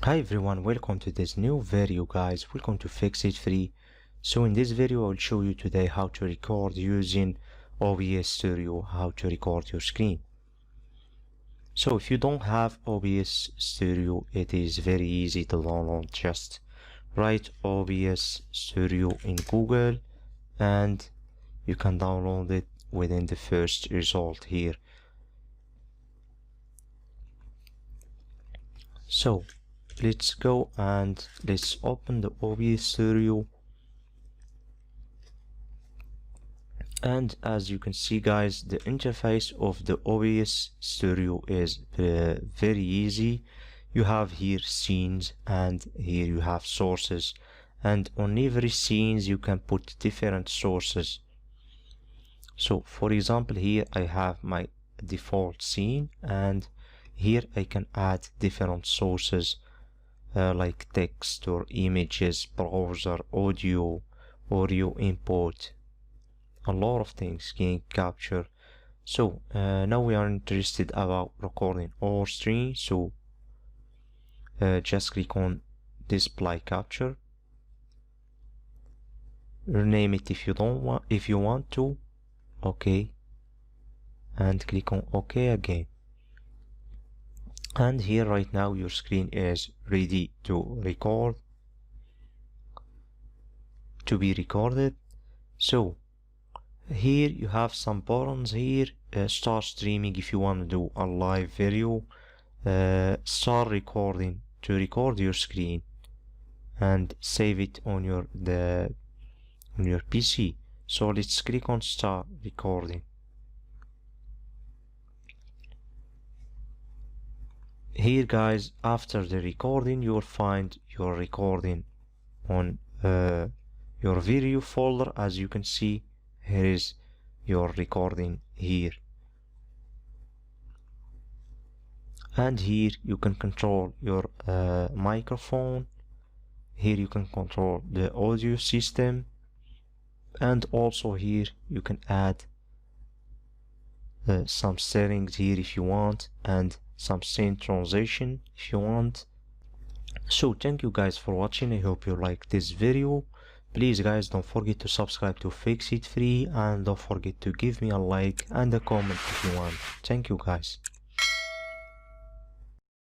Hi everyone, welcome to this new video guys. Welcome to Fix It Free. So in this video I will show you today how to record using OBS Studio, how to record your screen. So if you don't have OBS Studio, it is very easy to download. Just write OBS Studio in Google and you can download it within the first result here. So let's go and let's open the OBS Studio, and as you can see guys, the interface of the OBS Studio is very easy. You have here scenes and here you have sources, and on every scenes you can put different sources. So for example, here I have my default scene and here I can add different sources like text or images, browser, audio input, a lot of things can capture. So now we are interested about recording our screen, so just click on display capture, rename it if you want to, okay, and click on OK again. And here right now your screen is ready to record, to be recorded. So here you have some buttons here. Start streaming if you want to do a live video, start recording to record your screen, and save it on your PC. So let's click on start recording. Here guys, after the recording you will find your recording on your video folder. As you can see, here is your recording here, and here you can control your microphone. Here you can control the audio system, and also here you can add some settings here if you want, and some scene transition if you want. So thank you guys for watching. I hope you like this video. Please guys, don't forget to subscribe to Fix It Free, and don't forget to give me a like and a comment if you want. Thank you guys.